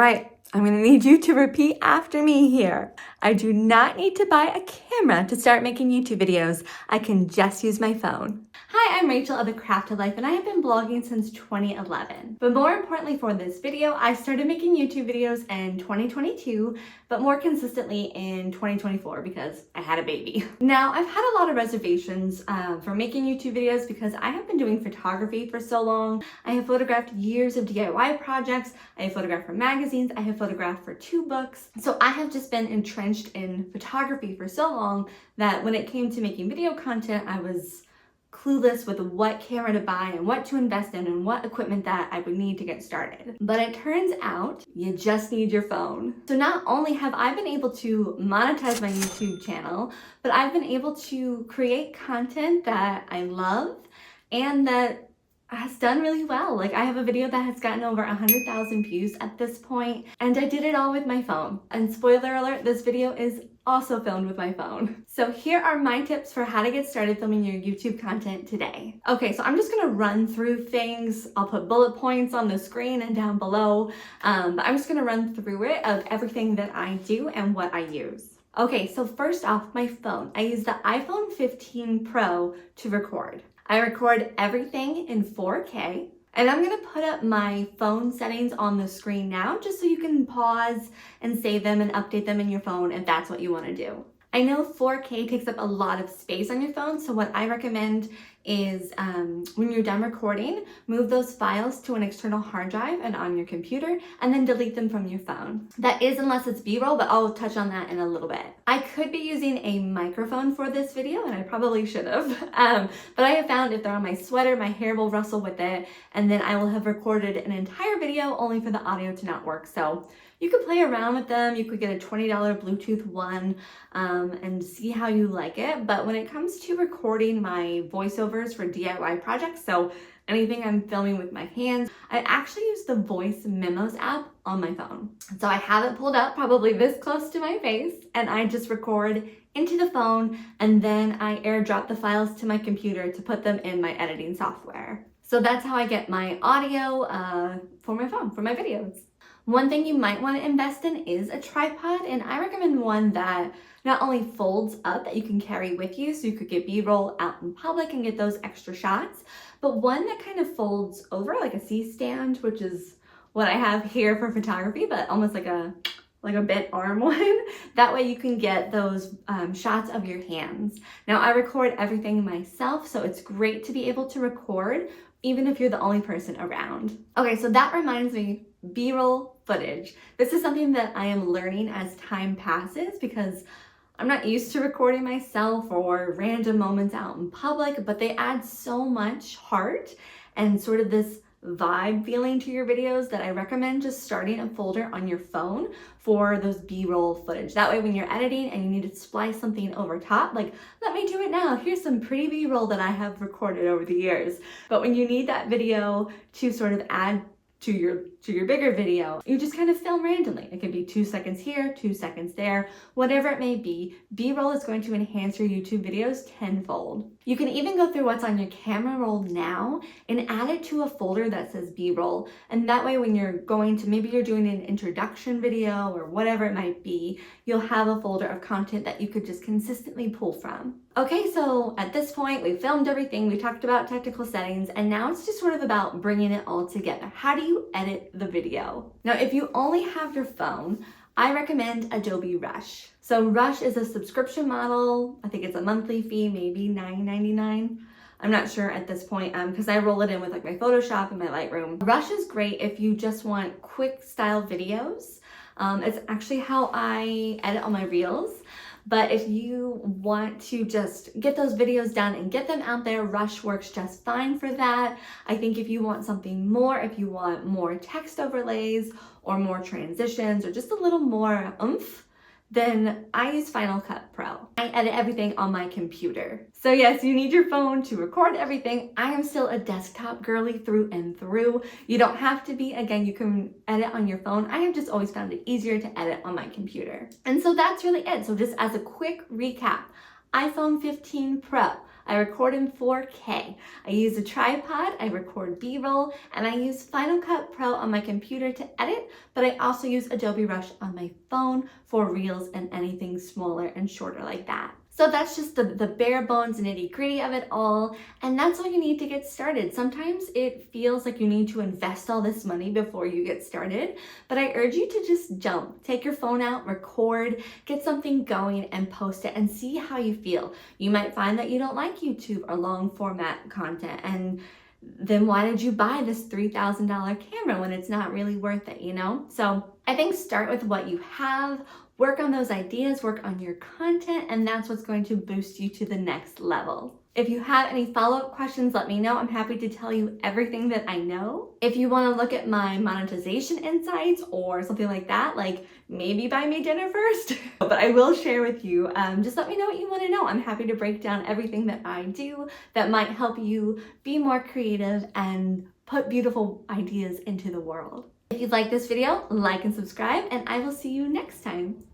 right, I'm gonna need you to repeat after me here. I do not need to buy a camera to start making YouTube videos. I can just use my phone. Hi, I'm Rachel of The Crafted Life, and I have been blogging since 2011. But more importantly for this video, I started making YouTube videos in 2022, but more consistently in 2024 because I had a baby. Now, I've had a lot of reservations for making YouTube videos because I have been doing photography for so long. I have photographed years of DIY projects. I have photographed for magazines. I have photographed for 2 books. So I have just been entrenched in photography for so long that when it came to making video content, I was clueless with what camera to buy and what to invest in and what equipment that I would need to get started. But it turns out you just need your phone. So not only have I been able to monetize my YouTube channel, but I've been able to create content that I love and that has done really well. Like, I have a video that has gotten over 100,000 views at this point, and I did it all with my phone. And spoiler alert, this video is also filmed with my phone. So here are my tips for how to get started filming your YouTube content today. Okay, so I'm just gonna run through things. I'll put bullet points on the screen and down below, but I'm just gonna run through it of everything that I do and what I use. Okay, so first off, my phone. I use the iPhone 15 Pro to record. I record everything in 4K, and I'm gonna put up my phone settings on the screen now just so you can pause and save them and update them in your phone if that's what you wanna do. I know 4K takes up a lot of space on your phone, so what I recommend is when you're done recording, move those files to an external hard drive and on your computer, and then delete them from your phone. That is unless it's B-roll, but I'll touch on that in a little bit. I could be using a microphone for this video, and I probably should have, but I have found if they're on my sweater, my hair will rustle with it, and then I will have recorded an entire video only for the audio to not work. So you could play around with them. You could get a $20 Bluetooth one and see how you like it. But when it comes to recording my voiceovers for DIY projects, so anything I'm filming with my hands, I actually use the Voice Memos app on my phone. So I have it pulled up probably this close to my face, and I just record into the phone, and then I airdrop the files to my computer to put them in my editing software. So that's how I get my audio for my phone, for my videos. One thing you might want to invest in is a tripod, and I recommend one that not only folds up that you can carry with you so you could get B-roll out in public and get those extra shots, but one that kind of folds over like a C-stand, which is what I have here for photography, but almost like a bent arm one. That way you can get those shots of your hands. Now, I record everything myself, so it's great to be able to record even if you're the only person around. Okay, so that reminds me, B-roll footage. This is something that I am learning as time passes because I'm not used to recording myself or random moments out in public, but they add so much heart and sort of this vibe feeling to your videos that I recommend just starting a folder on your phone for those B-roll footage. That way when you're editing and you need to splice something over top, like, let me do it now. Here's some pretty B-roll that I have recorded over the years. But when you need that video to sort of add to your bigger video, you just kind of film randomly. It can be 2 seconds here, 2 seconds there, whatever it may be. B-roll is going to enhance your YouTube videos tenfold. You can even go through what's on your camera roll now and add it to a folder that says B-roll. And that way when you're going to, maybe you're doing an introduction video or whatever it might be, you'll have a folder of content that you could just consistently pull from. Okay, so at this point, we filmed everything, we talked about technical settings, and now it's just sort of about bringing it all together. How do you edit the video? Now, if you only have your phone, I recommend Adobe Rush. So Rush is a subscription model. I think it's a monthly fee, maybe $9.99. I'm not sure at this point because I roll it in with like my Photoshop and my Lightroom. Rush is great if you just want quick style videos. It's actually how I edit all my reels. But if you want to just get those videos done and get them out there, Rush works just fine for that. I think if you want something more, if you want more text overlays or more transitions or just a little more oomph, then I use Final Cut Pro. I edit everything on my computer. So yes, you need your phone to record everything. I am still a desktop girly through and through. You don't have to be. Again, you can edit on your phone. I have just always found it easier to edit on my computer. And so that's really it. So just as a quick recap, iPhone 15 Pro, I record in 4K. I use a tripod, I record B-roll, and I use Final Cut Pro on my computer to edit, but I also use Adobe Rush on my phone for reels and anything smaller and shorter like that. So that's just the bare bones nitty gritty of it all, and that's all you need to get started. Sometimes it feels like you need to invest all this money before you get started, but I urge you to just jump. Take your phone out, record, get something going and post it and see how you feel. You might find that you don't like YouTube or long format content, and then why did you buy this $3,000 camera when it's not really worth it, you know? So I think start with what you have, work on those ideas, work on your content, and that's what's going to boost you to the next level. If you have any follow-up questions, let me know. I'm happy to tell you everything that I know. If you want to look at my monetization insights or something like that, like maybe buy me dinner first, but I will share with you. Just let me know what you want to know. I'm happy to break down everything that I do that might help you be more creative and put beautiful ideas into the world. If you like this video, like and subscribe, and I will see you next time.